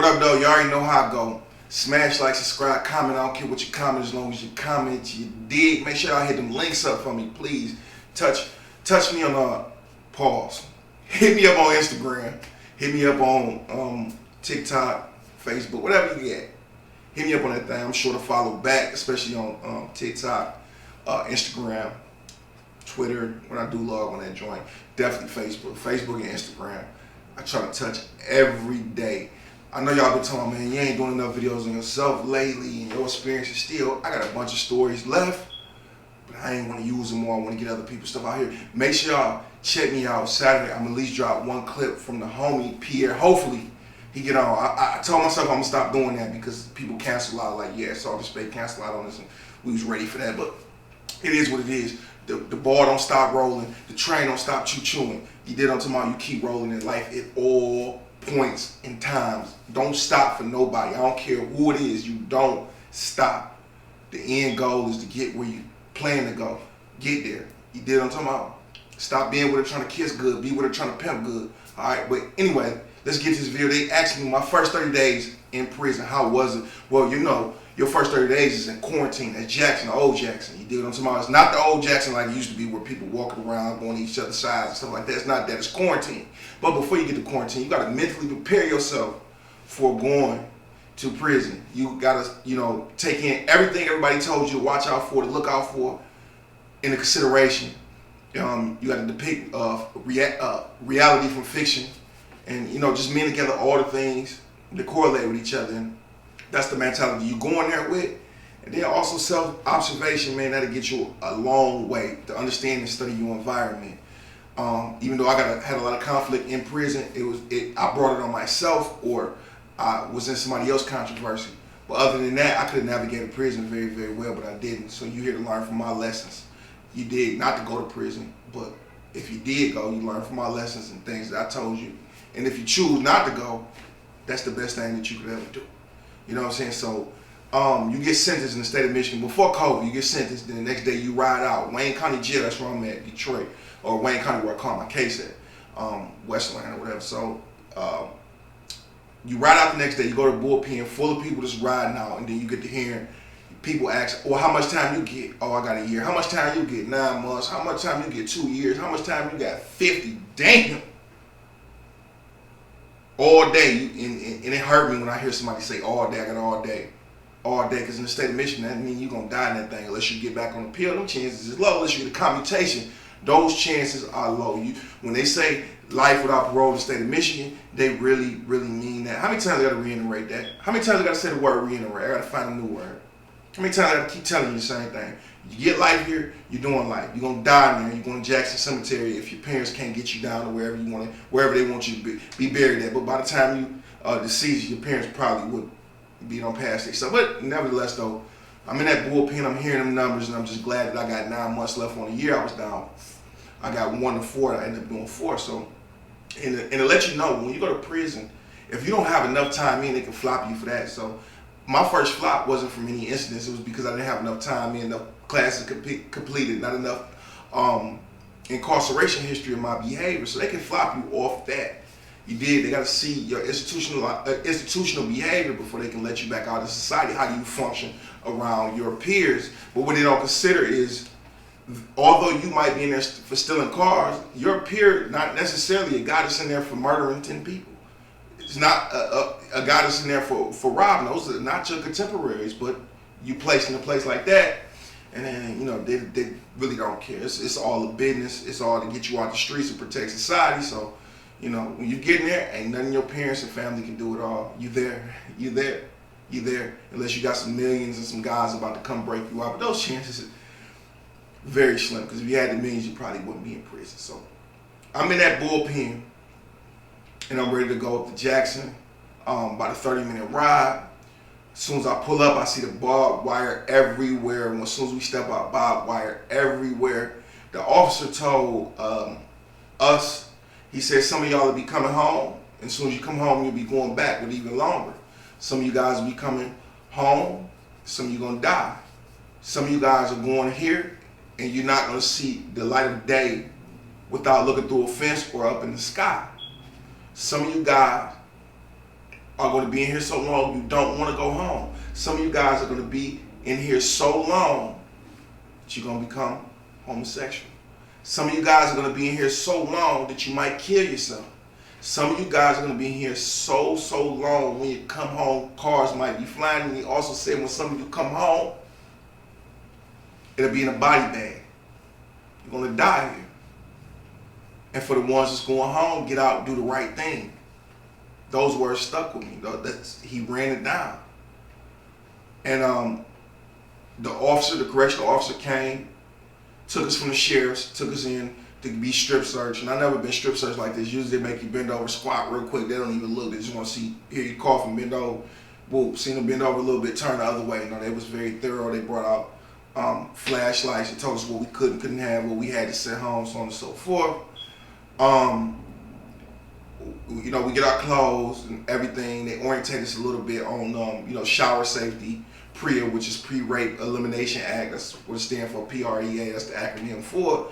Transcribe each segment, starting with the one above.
What up, though? You already know how I go. Smash like, subscribe, comment. I don't care what you comment as long as you comment. You dig. Make sure y'all hit them links up for me, please. Touch me on pause. Hit me up on Instagram. Hit me up on TikTok, Facebook, whatever you get. Hit me up on that thing. I'm sure to follow back, especially on TikTok, Instagram, Twitter. When I do log on that joint, definitely Facebook and Instagram. I try to touch every day. I know y'all been telling me, man, you ain't doing enough videos on yourself lately and your experiences still. I got a bunch of stories left, but I ain't want to use them all. I want to get other people's stuff out here. Make sure y'all check me out Saturday. I'm going to at least drop one clip from the homie Pierre. Hopefully he get on. I told myself I'm going to stop doing that because people cancel out. Like, yeah, so I'll just cancel out on this, and we was ready for that. But it is what it is. The ball don't stop rolling. The train don't stop chewing. You did on tomorrow. You keep rolling in life at all points and times. Don't stop for nobody. I don't care who it is. You don't stop. The end goal is to get where you plan to go. Get there. You did what I'm talking about. Stop being with her trying to kiss good. Be with her trying to pimp good. All right. But anyway, let's get to this video. They asked me my first 30 days in prison. How was it? Well, you know, your first 30 days is in quarantine. That's Jackson, the old Jackson. You did what I'm talking about. It's not the old Jackson like it used to be where people walking around going to each other's sides and stuff like that. It's not that. It's quarantine. But before you get to quarantine, you got to mentally prepare yourself for going to prison. You got to, you know, take in everything everybody told you to watch out for, to look out for, into consideration. You got to depict reality from fiction, and, you know, just mean together all the things that correlate with each other. And that's the mentality you go in there with. And then also self-observation, man, that'll get you a long way to understand and study your environment. Even though I had a lot of conflict in prison, I brought it on myself, or I was in somebody else's controversy. But other than that, I could have navigated prison very, very well, but I didn't. So you're here to learn from my lessons. You did not to go to prison, but if you did go, you learn from my lessons and things that I told you. And if you choose not to go, that's the best thing that you could ever do. You know what I'm saying? So you get sentenced in the state of Michigan. Before COVID, you get sentenced, then the next day you ride out. Wayne County Jail, that's where I'm at, Detroit. Or Wayne County, where I call my case at, Westland or whatever. So you ride out the next day, you go to a bullpen full of people just riding out, and then you get to hearing people ask, well, how much time you get? Oh, I got a year. How much time you get? 9 months. How much time you get? 2 years. How much time you got? 50. Damn. All day, and it hurt me when I hear somebody say all day. I got all day. All day, because in the state of Michigan, that means you're going to die in that thing unless you get back on the pill. Them chances is low. Unless you get a commutation, those chances are low. When they say life without parole in the state of Michigan, they really, really mean that. How many times I got to reiterate that? How many times I got to say the word reiterate? I got to find a new word. How many times I got to keep telling you the same thing? You get life here, you're doing life. You're going to die in there. You're going to Jackson Cemetery if your parents can't get you down to wherever you want to, wherever they want you to be buried at. But by the time you deceased, your parents probably would be on past their stuff. But nevertheless, though, I'm in that bullpen. I'm hearing them numbers, and I'm just glad that I got 9 months left on the year I was down. I got 1 to 4. I ended up doing 4. So, and to let you know, when you go to prison, if you don't have enough time in, they can flop you for that. So my first flop wasn't from any incidents. It was because I didn't have enough time in, enough classes completed, not enough incarceration history of my behavior. So they can flop you off that. You did. They got to see your institutional behavior before they can let you back out of society. How do you function around your peers? But what they don't consider is, although you might be in there for stealing cars, your peer not necessarily a guy that's in there for murdering 10 people. It's not a guy that's in there for robbing. Those are not your contemporaries, but you placed in a place like that, and then, you know, they really don't care. It's all a business. It's all to get you out the streets and protect society. So, you know, when you get in there, ain't nothing your parents and family can do it all. You there. Unless you got some millions and some guys about to come break you out. But those chances are very slim, because if you had the millions, you probably wouldn't be in prison. So I'm in that bullpen, and I'm ready to go up to Jackson. About a 30-minute ride. As soon as I pull up, I see the barbed wire everywhere. And as soon as we step out, barbed wire everywhere. The officer told us, he said, some of y'all will be coming home, and as soon as you come home, you'll be going back, but even longer. Some of you guys will be coming home, some of you gonna die. Some of you guys are going here, and you're not gonna see the light of day without looking through a fence or up in the sky. Some of you guys are going to be in here so long you don't want to go home. Some of you guys are going to be in here so long that you're going to become homosexual. Some of you guys are going to be in here so long that you might kill yourself. Some of you guys are going to be in here so long when you come home, cars might be flying. And he also said when some of you come home, it'll be in a body bag. You're going to die here. And for the ones that's going home, get out and do the right thing. Those words stuck with me. He ran it down. And the correctional officer came, took us from the sheriff's, took us in to be strip searched. And I've never been strip searched like this. Usually they make you bend over, squat real quick. They don't even look. They just want to hear you cough and bend over. Whoop, seen them bend over a little bit, turn the other way. No, they was very thorough. They brought out flashlights. They told us what we couldn't have, what we had to send home, so on and so forth. We get our clothes and everything. They orientate us a little bit on, shower safety, PREA, which is Pre-Rape Elimination Act. That's what it stands for, PREA. That's the acronym for it.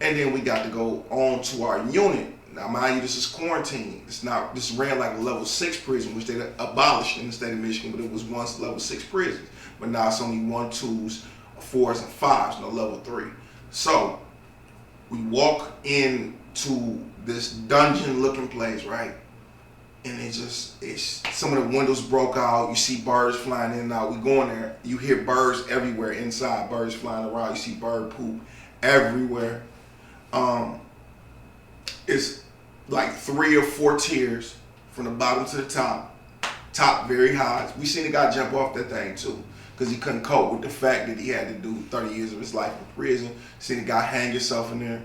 And then we got to go on to our unit. Now, mind you, this is quarantine. This ran like a level 6 prison, which they abolished in the state of Michigan, but it was once level 6 prisons. But now it's only 1, 2s, 4s, and 5s, no level 3. So we walk into this dungeon-looking place, right? And it's some of the windows broke out. You see birds flying in and out. We go in there. You hear birds everywhere inside. Birds flying around. You see bird poop everywhere. It's like 3 or 4 tiers from the bottom to the top. Top very high. We seen a guy jump off that thing too, because he couldn't cope with the fact that he had to do 30 years of his life in prison. Seen a guy hang himself in there.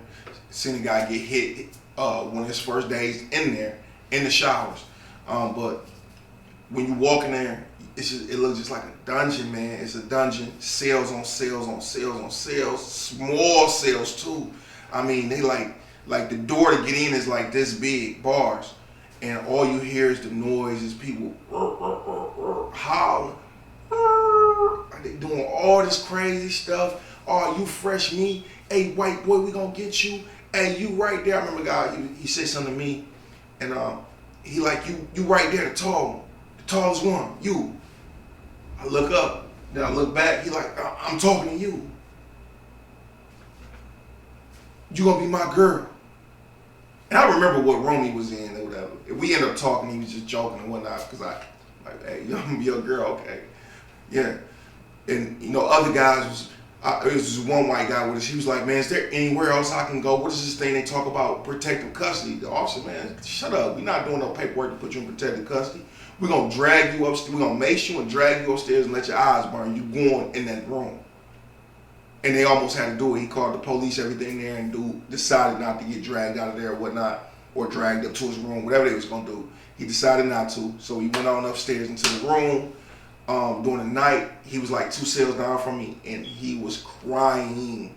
Seen a guy get hit one of his first days in there in the showers. But when you walk in there, it looks just like a dungeon, man. It's a dungeon. Cells on cells on cells on cells. Small cells too. I mean, they like the door to get in is like this big, bars, and all you hear is the noise, is people howling. They doing all this crazy stuff. Oh, you fresh meat. Hey, white boy, we gonna get you. Hey, you right there. I remember a guy, he said something to me, and he like, you right there, the tallest one, you. I look up, then I look back. He like, I'm talking to you. You gonna be my girl. And I remember what room he was in or whatever. If we ended up talking, he was just joking and whatnot, because hey, you gonna be your girl, okay. Yeah. And other guys it was just one white guy with us. He was like, man, is there anywhere else I can go? What is this thing they talk about, protective custody? The officer, man, shut up. We're not doing no paperwork to put you in protective custody. We're going to drag you upstairs. We're going to mace you and drag you upstairs and let your eyes burn. You going in that room. And they almost had to do it. He called the police, everything there, and dude decided not to get dragged out of there or whatnot, or dragged up to his room, whatever they was going to do. He decided not to. So he went on upstairs into the room. During the night, he was like 2 cells down from me, and he was crying.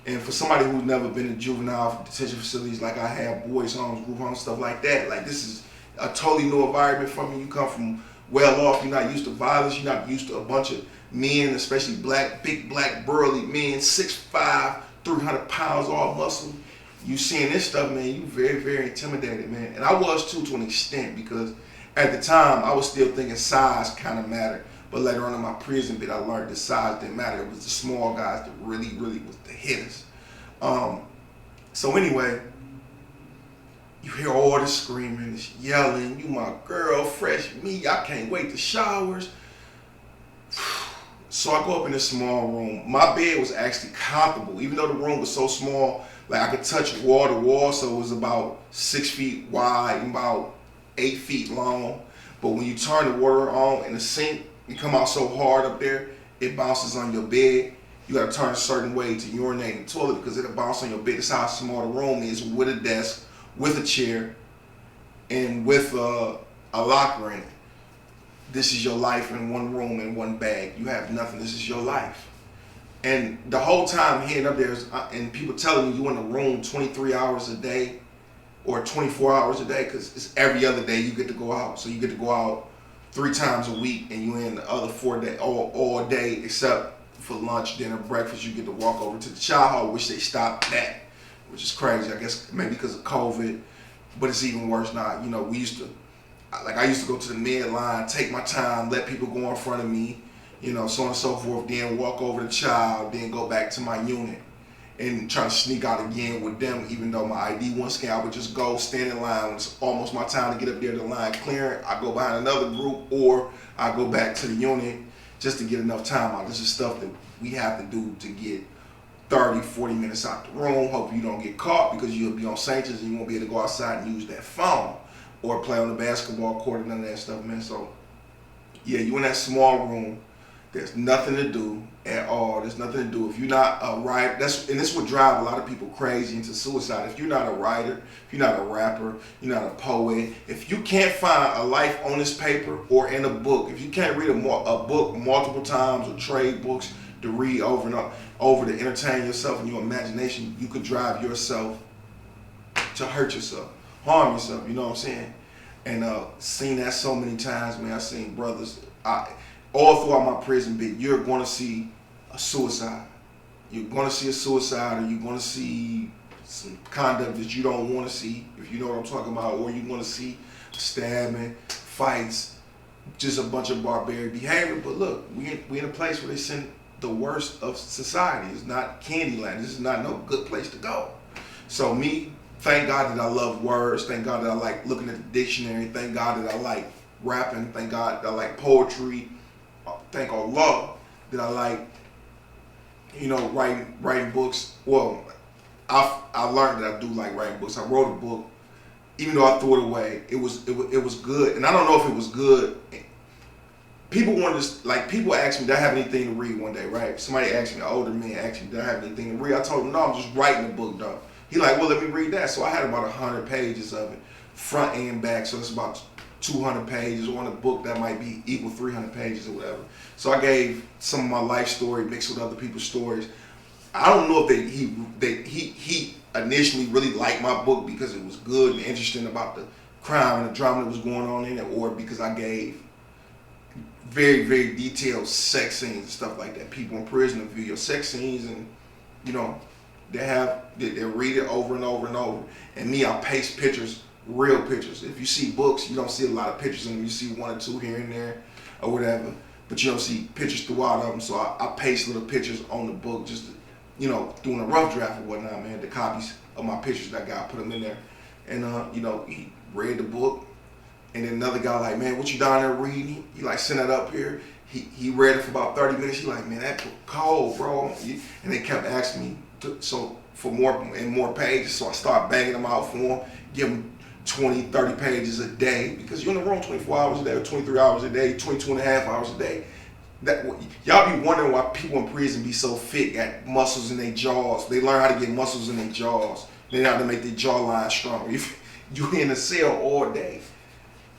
And for somebody who's never been in juvenile detention facilities like I have, boys homes, group homes, stuff like that, like this is a totally new environment for me. You come from well off, you're not used to violence, you're not used to a bunch of men, especially big black burly men, 6'5", 300 pounds, all muscle. You seeing this stuff, man, you very, very intimidated, man. And I was too, to an extent, because at the time, I was still thinking size kind of mattered. But later on in my prison bit, I learned that size didn't matter. It was the small guys that really was the hitters. So anyway, you hear all this screaming, this yelling, you my girl, fresh meat, I can't wait to showers. So I go up in this small room. My bed was actually comfortable, even though the room was so small, like I could touch wall to wall, so it was about 6 feet wide and about 8 feet long. But when you turn the water on in the sink, you come out so hard up there, it bounces on your bed. You gotta turn a certain way to urinate in the toilet because it'll bounce on your bed. That's how small the room is, with a desk, with a chair, and with a locker in it. This is your life in one room, in one bag. You have nothing, this is your life. And the whole time heading up there, and people telling me you in the room 23 hours a day, or 24 hours a day, because it's every other day you get to go out. So you get to go out 3 times a week, and you in the other 4 days, all day, except for lunch, dinner, breakfast. You get to walk over to the child hall, which they stopped that, which is crazy. I guess maybe because of COVID, but it's even worse now. We used to like I used to go to the mid line, take my time, let people go in front of me, you know, so on and so forth, then walk over the child, then go back to my unit and try to sneak out again with them, even though my ID wasn't scanned. I would just go stand in line. It's almost my time to get up there, the line clearing. I go behind another group, or I go back to the unit just to get enough time out. This is stuff that we have to do to get 30, 40 minutes out the room. Hope you don't get caught, because you'll be on sanctions and you won't be able to go outside and use that phone or play on the basketball court and none of that stuff, man. So yeah, you in that small room, there's nothing to do at all. There's nothing to do. If you're not a writer, and this would drive a lot of people crazy into suicide. If you're not a writer, if you're not a rapper, you're not a poet, if you can't find a life on this paper or in a book, if you can't read a book multiple times or trade books to read over and over to entertain yourself and your imagination, you could drive yourself to hurt yourself, harm yourself, you know what I'm saying? And seen that so many times, man. I've seen brothers, all throughout my prison bit, you're going to see a suicide. You're going to see a suicide, or you're going to see some conduct that you don't want to see, if you know what I'm talking about, or you're going to see stabbing, fights, just a bunch of barbaric behavior. But look, we in a place where they send the worst of society. It's not Candyland. This is not no good place to go. So me, thank God that I love words. Thank God that I like looking at the dictionary. Thank God that I like rapping. Thank God that I like poetry. Thank Allah that I like, you know, writing books. Well, I learned that I do like writing books. I wrote a book, even though I threw it away. It was good, and I don't know if it was good. People wanted to, like, people asked me, did I have anything to read one day, right? Somebody asked me, an older man asked me, did I have anything to read? I told him, no, I'm just writing a book, though. He like, well, let me read that. So I had about 100 pages of it, front and back. So it's about 200 pages on a book that might be equal 300 pages or whatever. So I gave some of my life story mixed with other people's stories. I don't know if he initially really liked my book because it was good and interesting about the crime and the drama that was going on in it, or because I gave very, very detailed sex scenes and stuff like that. People in prison view your sex scenes, and you know, they read it over and over and over. And me, I paste pictures, real pictures. If you see books, you don't see a lot of pictures in them. You see one or two here and there or whatever, but you don't see pictures throughout of them. So I paste little pictures on the book, just to, you know, doing a rough draft or whatnot, man. The copies of my pictures that I got, put them in there. And you know, he read the book. And then another guy like, man, what you down there reading? He like, send that up here. He read it for about 30 minutes. He like, man, that book cold, bro. And they kept asking me for more and more pages. So I started banging them out for him, give him 20, 30 pages a day, because you're in the room 24 hours a day, or 23 hours a day, 22 and a half hours a day. Y'all be wondering why people in prison be so fit, got muscles in their jaws. They learn how to get muscles in their jaws. They know how to make their jawline stronger. You in a cell all day.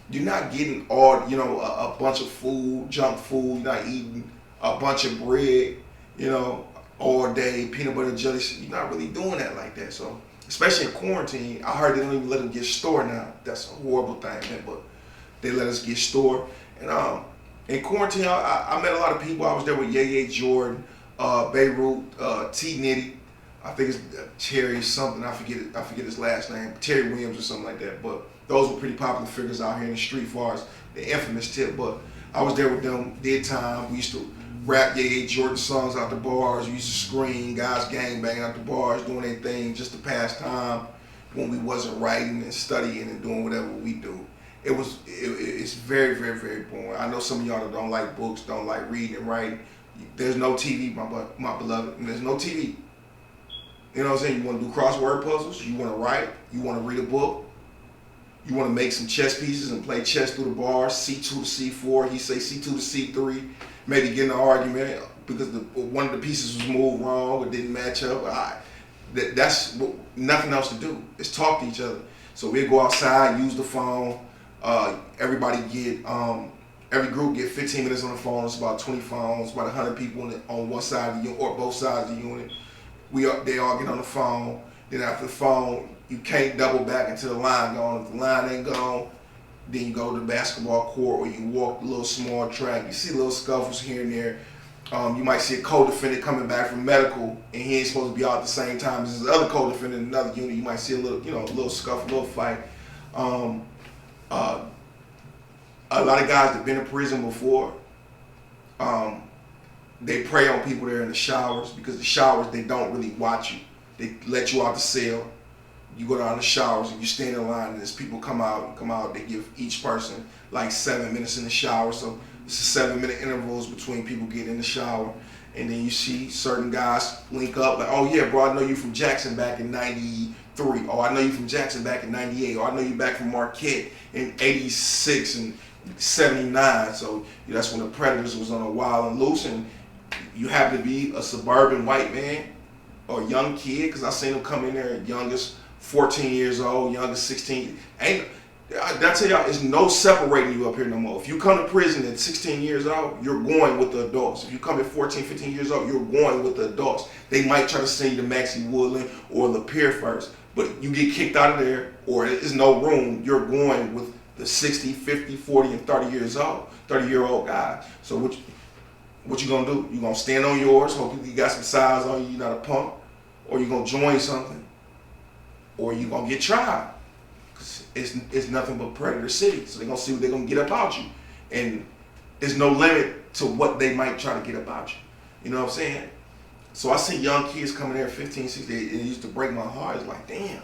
You're not getting all, you know, a bunch of food, junk food. You're not eating a bunch of bread, you know, all day, peanut butter and jelly. You're not really doing that like that. So, especially in quarantine, I heard they don't even let them get stored now. That's a horrible thing, man. But they let us get stored. And in quarantine, I met a lot of people. I was there with Ye Jordan, Beirut, T Nitty. I think it's Terry something. I forget his last name. Terry Williams or something like that. But those were pretty popular figures out here in the street, as far as the infamous Tip. But I was there with them, did time. We used to rap Ye Jordan songs out the bars. We used to scream, guys gang banging out the bars, doing their thing just to pass time when we wasn't writing and studying and doing whatever we do. It's very, very, very boring. I know some of y'all that don't like books, don't like reading and writing. There's no TV, my beloved, and there's no TV. You know what I'm saying? You want to do crossword puzzles, you want to write, you want to read a book, you want to make some chess pieces and play chess through the bars, C2 to C4, he say C2 to C3, maybe get in an argument because one of the pieces was moved wrong or didn't match up. That's nothing else to do. It's talk to each other. So we'll go outside, use the phone. Everybody every group get 15 minutes on the phone. It's about 20 phones, about 100 people on one side of the unit or both sides of the unit. They all get on the phone. Then after the phone, you can't double back until the line gone. If the line ain't gone, then you go to the basketball court or you walk the little small track. You see little scuffles here and there. You might see a co-defendant coming back from medical and he ain't supposed to be out at the same time as his other co-defendant in another unit. You might see a little, little scuffle, little fight. A lot of guys that been in prison before, they prey on people there in the showers, because the showers, they don't really watch you. They let you out the cell. You go down the showers and you stand in line, and as people come out, they give each person like 7 minutes in the shower. So it's a 7-minute intervals between people getting in the shower. And then you see certain guys link up, like, oh yeah, bro, I know you from Jackson back in 93. Oh, I know you from Jackson back in 98. Or I know you back from Marquette in 86 and 79. So that's when the Predators was on a wild and loose, and you happen to be a suburban white man or a young kid, because I seen them come in there youngest 14 years old, youngest 16. I tell y'all, it's no separating you up here no more. If you come to prison at 16 years old, you're going with the adults. If you come at 14, 15 years old, you're going with the adults. They might try to send you to Maxie Woodland or Lapeer first, but you get kicked out of there, or there's no room, you're going with the 60, 50, 40, and 30-year-old guys. So what you gonna do? You gonna stand on yours, hope you got some size on you, you're not a punk, or you gonna join something, or you gonna get tried. Cause it's nothing but Predator City, so they're gonna see what they're gonna get about you, and there's no limit to what they might try to get about you. You know what I'm saying? So I see young kids coming there at 15, 16, and it used to break my heart. It's like, damn.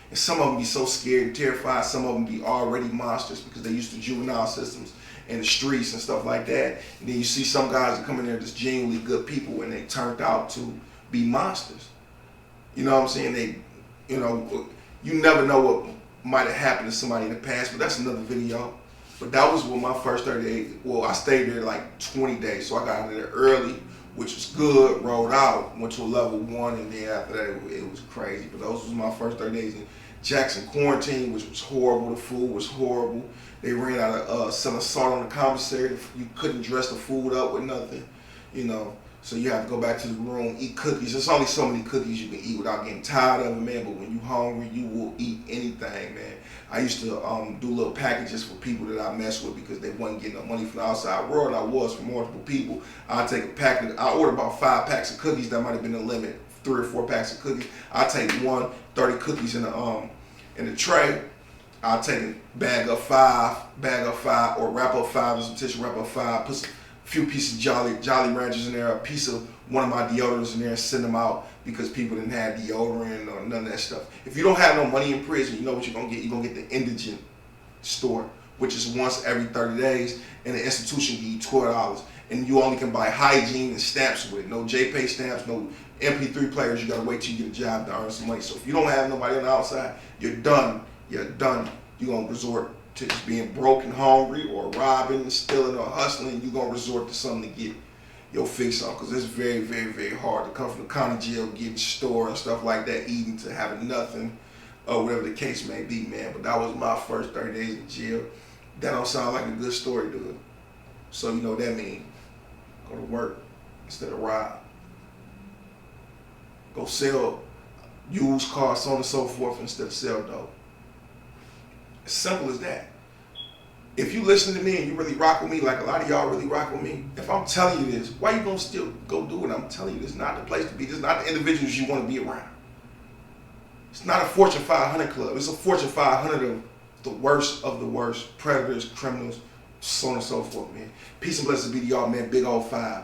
And some of them be so scared and terrified. Some of them be already monsters because they used to juvenile systems and the streets and stuff like that. And then you see some guys that come in there just genuinely good people, and they turned out to be monsters. You know what I'm saying? You never know what might have happened to somebody in the past, but that's another video. But that was when my first 30 days, well, I stayed there like 20 days, so I got out of there early, which was good, rolled out, went to a level 1, and then after that, it was crazy. But those was my first 30 days in Jackson quarantine, which was horrible. The food was horrible. They ran out of selling salt on the commissary. You couldn't dress the food up with nothing, so you have to go back to the room, eat cookies. There's only so many cookies you can eat without getting tired of it, man. But when you're hungry, you will eat anything, man. I used to do little packages for people that I mess with because they wasn't getting no money from the outside world. I was for multiple people. I'd take a packet. I ordered about 5 packs of cookies. That might have been the limit. 3 or 4 packs of cookies. I take 30 cookies in the tray. I'll take a bag of 5, or wrap up 5 with some tissue, wrap up 5, put a few pieces of Jolly Ranchers in there, a piece of one of my deodorants in there, and send them out because people didn't have deodorant or none of that stuff. If you don't have no money in prison, you know what you're gonna get? You're gonna get the indigent store, which is once every 30 days, and the institution give you $12. And you only can buy hygiene and stamps with it. No JPay stamps, no MP3 players. You gotta wait till you get a job to earn some money. So if you don't have nobody on the outside, you're done. You're done. You're gonna resort to just being broke and hungry, or robbing, stealing, or hustling. You're gonna resort to something to get your fix on, because it's very, very, very hard to come from the county jail, getting store and stuff like that, eating, to having nothing, or whatever the case may be, man. But that was my first 30 days in jail. That don't sound like a good story, dude. So you know what that means. Go to work instead of rob. Go sell used cars, so on and so forth, instead of sell dope. As simple as that. If you listen to me and you really rock with me, like a lot of y'all really rock with me, if I'm telling you this, why you gonna still go do it? I'm telling you, this is not the place to be. This is not the individuals you want to be around. It's not a Fortune 500 club. It's a Fortune 500 of the worst predators, criminals, so on and so forth, man. Peace and blessings be to y'all, man. Big old 5.